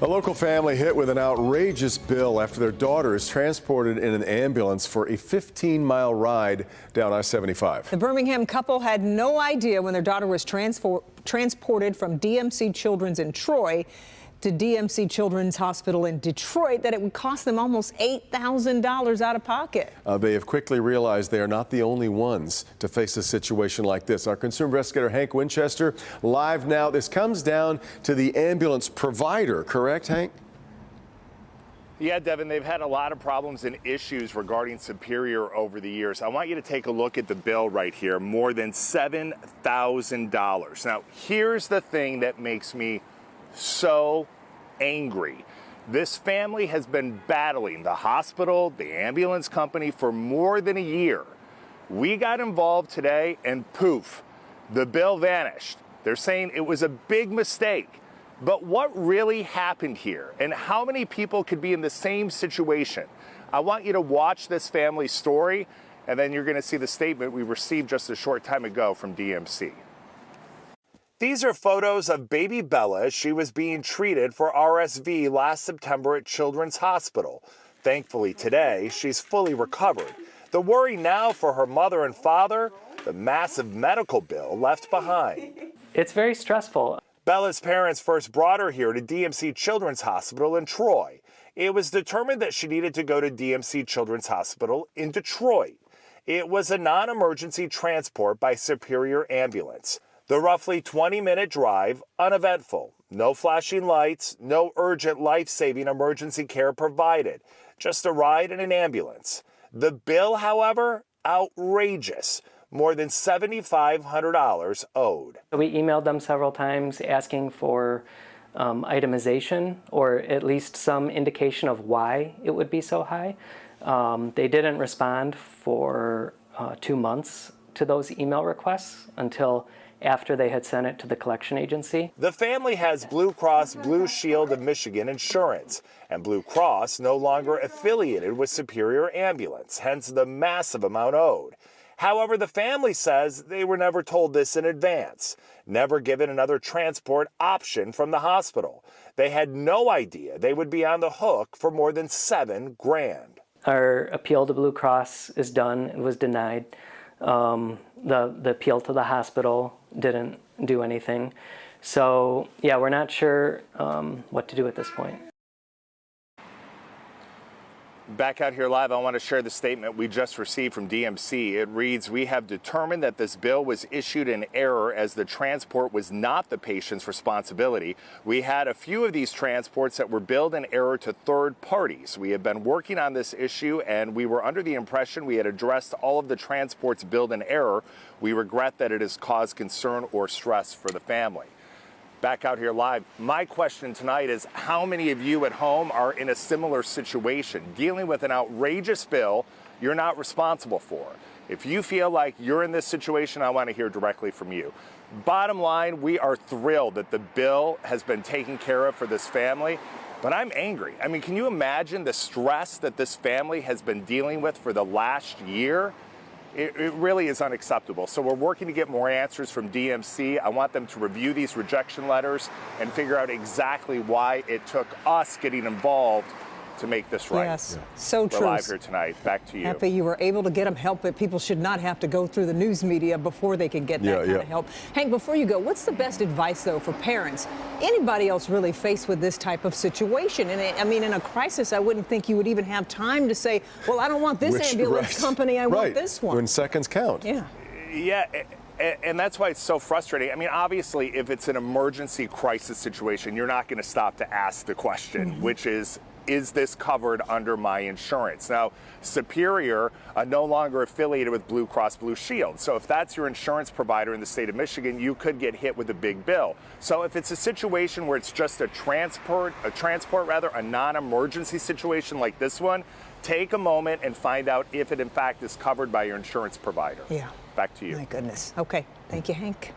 A local family hit with an outrageous bill after their daughter is transported in an ambulance for a 15-mile ride down I-75. The Birmingham couple had no idea when their daughter was transported from DMC Children's in Troy to DMC Children's Hospital in Detroit that it would cost them almost $8,000 out of pocket. They have quickly realized they are not the only ones to face a situation like this. Our consumer investigator Hank Winchester live now. This comes down to the ambulance provider, correct, Hank? Yeah, Devin, they've had a lot of problems and issues regarding Superior over the years. I want you to take a look at the bill right here, more than $7,000. Now, here's the thing that makes me so angry. This family has been battling the hospital, the ambulance company for more than a year. We got involved today and poof, the bill vanished. They're saying it was a big mistake. But what really happened here and how many people could be in the same situation? I want you to watch this family's story and then you're going to see the statement we received just a short time ago from DMC. These are photos of baby Bella as she was being treated for RSV last September at Children's Hospital. Thankfully today, she's fully recovered. The worry now for her mother and father, the massive medical bill left behind. It's very stressful. Bella's parents first brought her here to DMC Children's Hospital in Troy. It was determined that she needed to go to DMC Children's Hospital in Detroit. It was a non-emergency transport by Superior Ambulance. The roughly 20-minute drive, uneventful. No flashing lights, no urgent life-saving emergency care provided. Just a ride in an ambulance. The bill, however, outrageous. More than $7,500 owed. We emailed them several times asking for itemization or at least some indication of why it would be so high. They didn't respond for 2 months to those email requests until after they had sent it to the collection agency. The family has Blue Cross Blue Shield of Michigan insurance, and Blue Cross no longer affiliated with Superior Ambulance, hence the massive amount owed. However, the family says they were never told this in advance, never given another transport option from the hospital. They had no idea they would be on the hook for more than $7 grand. Our appeal to Blue Cross is done. It was denied. The appeal to the hospital didn't do anything. So, yeah, we're not sure what to do at this point. Back out here live, I want to share the statement we just received from DMC. It reads, "We have determined that this bill was issued in error as the transport was not the patient's responsibility. We had a few of these transports that were billed in error to third parties. We have been working on this issue and we were under the impression we had addressed all of the transports billed in error. We regret that it has caused concern or stress for the family." Back out here live, my question tonight is how many of you at home are in a similar situation, dealing with an outrageous bill you're not responsible for? If you feel like you're in this situation, I want to hear directly from you. Bottom line, we are thrilled that the bill has been taken care of for this family, but I'm angry. I mean, can you imagine the stress that this family has been dealing with for the last year? It really is unacceptable. So we're working to get more answers from DMC. I want them to review these rejection letters and figure out exactly why it took us getting involved to make this right. Yes, so true. We're live here tonight. Back to you. Happy you were able to get them help, but people should not have to go through the news media before they can get that kind of help. Hank, before you go, what's the best advice, though, for parents? Anybody else really faced with this type of situation? And I mean, in a crisis, I wouldn't think you would even have time to say, well, I don't want this ambulance company, I want this one. When seconds count. Yeah. Yeah. And that's why it's so frustrating. I mean, obviously, if it's an emergency crisis situation, you're not going to stop to ask the question, which is this covered under my insurance? Now, Superior no longer affiliated with Blue Cross Blue Shield. So if that's your insurance provider in the state of Michigan, you could get hit with a big bill. So if it's a situation where it's just a non-emergency situation like this one, take a moment and find out if it in fact is covered by your insurance provider. Yeah. Back to you. My goodness. Okay. Thank you, Hank.